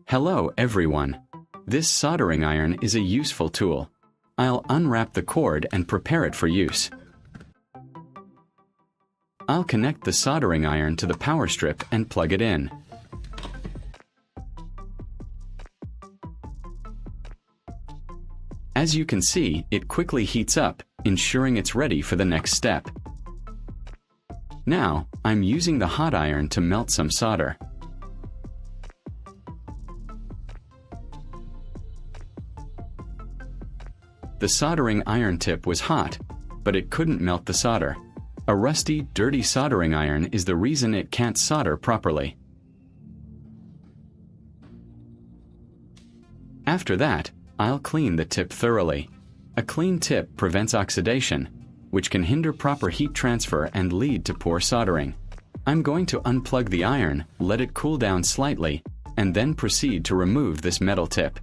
Hello everyone. This soldering iron is a useful tool. I'll unwrap the cord and prepare it for use. I'll connect the soldering iron to the power strip and plug it in. As you can see, it quickly heats up, ensuring it's ready for the next step. Now, I'm using the hot iron to melt some solder. The soldering iron tip was hot, but it couldn't melt the solder. A rusty, dirty soldering iron is the reason it can't solder properly. After that, I'll clean the tip thoroughly. A clean tip prevents oxidation, which can hinder proper heat transfer and lead to poor soldering. I'm going to unplug the iron, let it cool down slightly, and then proceed to remove this metal tip.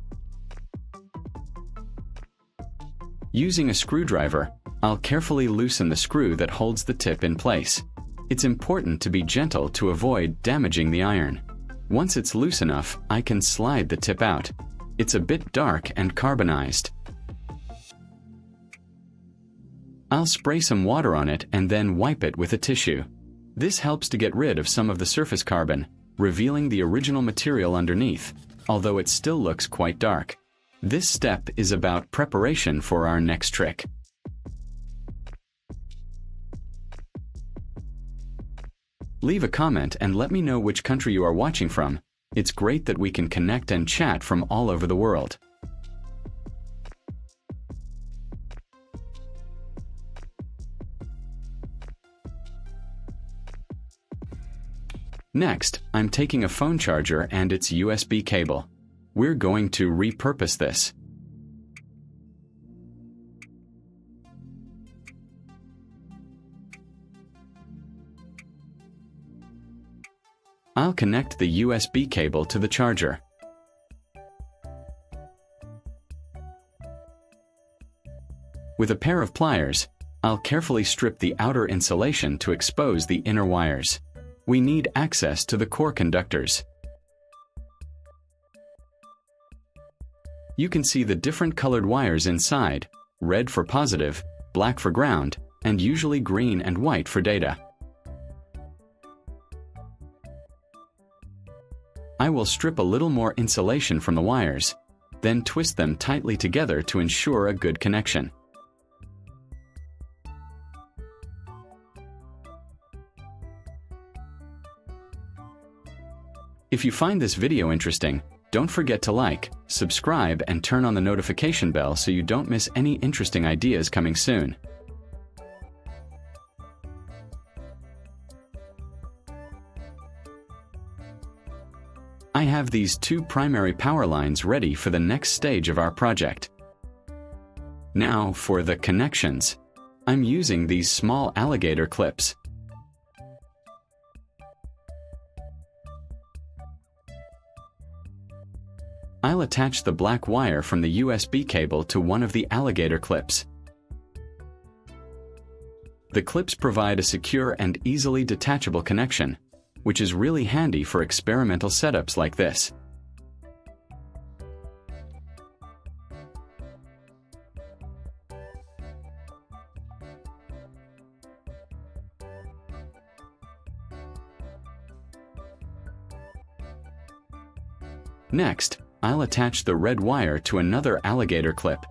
Using a screwdriver, I'll carefully loosen the screw that holds the tip in place. It's important to be gentle to avoid damaging the iron. Once it's loose enough, I can slide the tip out. It's a bit dark and carbonized. I'll spray some water on it and then wipe it with a tissue. This helps to get rid of some of the surface carbon, revealing the original material underneath, although it still looks quite dark. This step is about preparation for our next trick. Leave a comment and let me know which country you are watching from. It's great that we can connect and chat from all over the world. Next, I'm taking a phone charger and its USB cable. We're going to repurpose this. I'll connect the USB cable to the charger. With a pair of pliers, I'll carefully strip the outer insulation to expose the inner wires. We need access to the core conductors. You can see the different colored wires inside, red for positive, black for ground, and usually green and white for data. I will strip a little more insulation from the wires, then twist them tightly together to ensure a good connection. If you find this video interesting, don't forget to like, subscribe, and turn on the notification bell so you don't miss any interesting ideas coming soon. I have these two primary power lines ready for the next stage of our project. Now for the connections. I'm using these small alligator clips. I'll attach the black wire from the USB cable to one of the alligator clips. The clips provide a secure and easily detachable connection, which is really handy for experimental setups like this. Next, I'll attach the red wire to another alligator clip.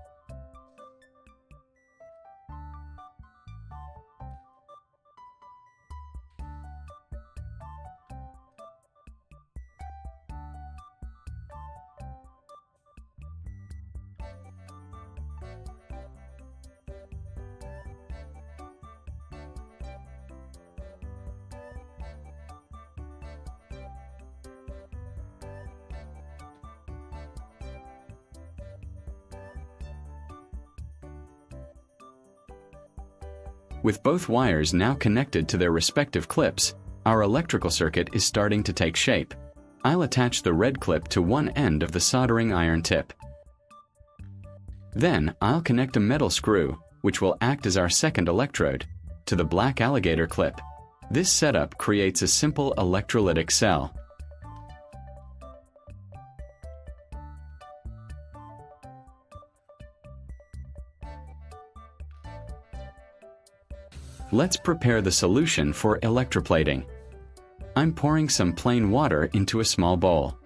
With both wires now connected to their respective clips, our electrical circuit is starting to take shape. I'll attach the red clip to one end of the soldering iron tip. Then, I'll connect a metal screw, which will act as our second electrode, to the black alligator clip. This setup creates a simple electrolytic cell. Let's prepare the solution for electroplating. I'm pouring some plain water into a small bowl.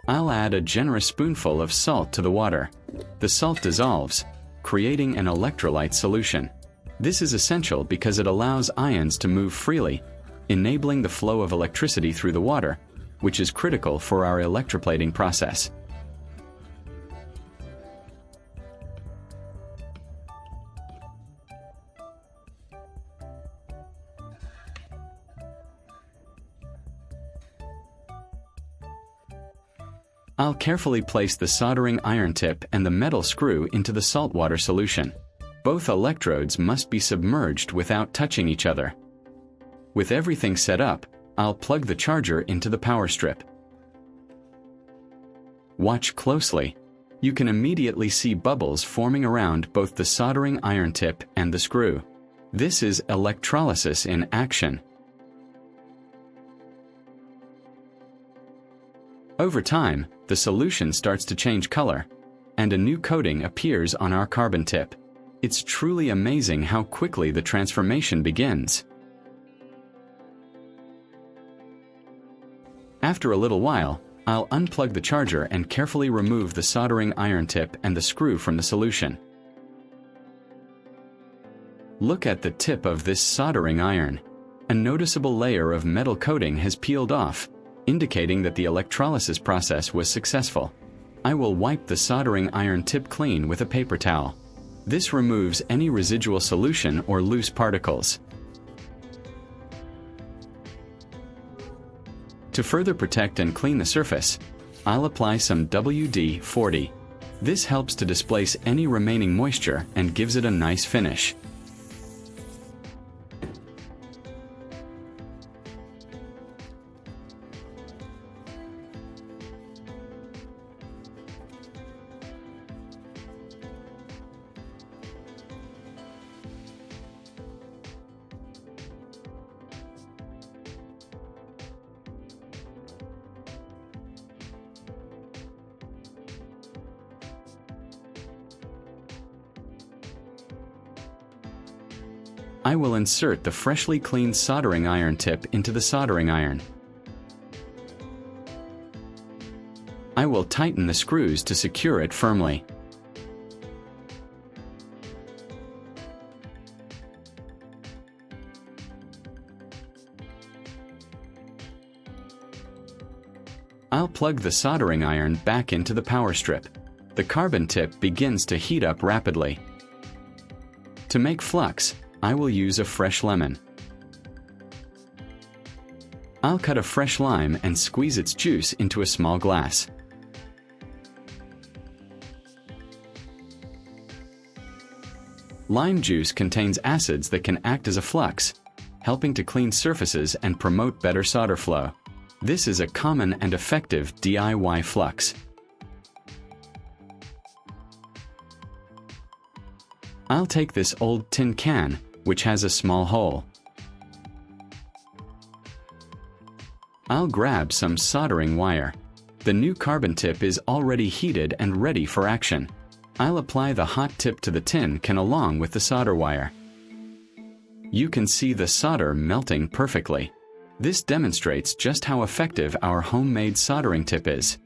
I'll add a generous spoonful of salt to the water. The salt dissolves, creating an electrolyte solution. This is essential because it allows ions to move freely, enabling the flow of electricity through the water, which is critical for our electroplating process. I'll carefully place the soldering iron tip and the metal screw into the saltwater solution. Both electrodes must be submerged without touching each other. With everything set up, I'll plug the charger into the power strip. Watch closely. You can immediately see bubbles forming around both the soldering iron tip and the screw. This is electrolysis in action. Over time, the solution starts to change color, and a new coating appears on our carbon tip. It's truly amazing how quickly the transformation begins. After a little while, I'll unplug the charger and carefully remove the soldering iron tip and the screw from the solution. Look at the tip of this soldering iron. A noticeable layer of metal coating has peeled off, indicating that the electrolysis process was successful. I will wipe the soldering iron tip clean with a paper towel. This removes any residual solution or loose particles. To further protect and clean the surface, I'll apply some WD-40. This helps to displace any remaining moisture and gives it a nice finish. I will insert the freshly cleaned soldering iron tip into the soldering iron. I will tighten the screws to secure it firmly. I'll plug the soldering iron back into the power strip. The carbon tip begins to heat up rapidly. To make flux, I will use a fresh lemon. I'll cut a fresh lime and squeeze its juice into a small glass. Lime juice contains acids that can act as a flux, helping to clean surfaces and promote better solder flow. This is a common and effective DIY flux. I'll take this old tin can, which has a small hole. I'll grab some soldering wire. The new carbon tip is already heated and ready for action. I'll apply the hot tip to the tin can along with the solder wire. You can see the solder melting perfectly. This demonstrates just how effective our homemade soldering tip is.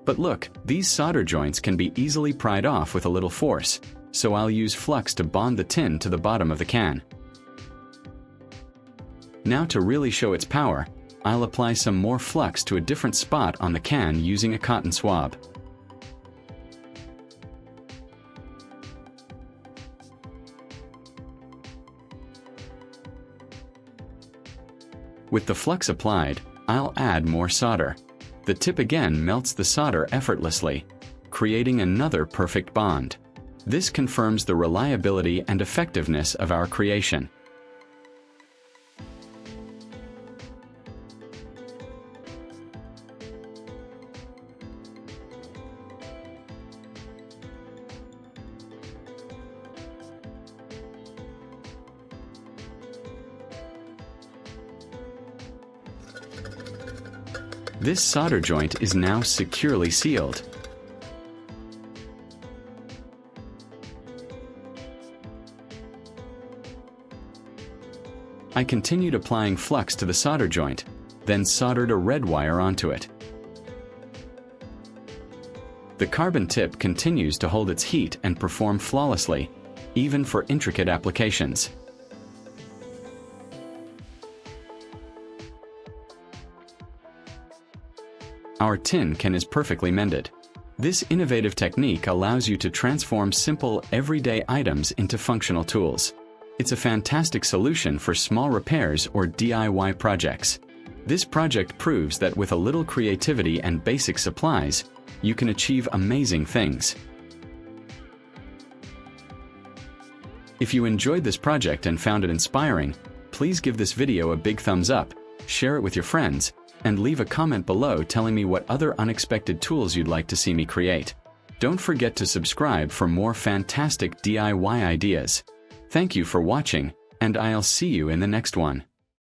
But look, these solder joints can be easily pried off with a little force, so I'll use flux to bond the tin to the bottom of the can. Now to really show its power, I'll apply some more flux to a different spot on the can using a cotton swab. With the flux applied, I'll add more solder. The tip again melts the solder effortlessly, creating another perfect bond. This confirms the reliability and effectiveness of our creation. This solder joint is now securely sealed. I continued applying flux to the solder joint, then soldered a red wire onto it. The carbon tip continues to hold its heat and perform flawlessly, even for intricate applications. Our tin can is perfectly mended. This innovative technique allows you to transform simple, everyday items into functional tools. It's a fantastic solution for small repairs or DIY projects. This project proves that with a little creativity and basic supplies, you can achieve amazing things. If you enjoyed this project and found it inspiring, please give this video a big thumbs up, share it with your friends, and leave a comment below telling me what other unexpected tools you'd like to see me create. Don't forget to subscribe for more fantastic DIY ideas. Thank you for watching, and I'll see you in the next one.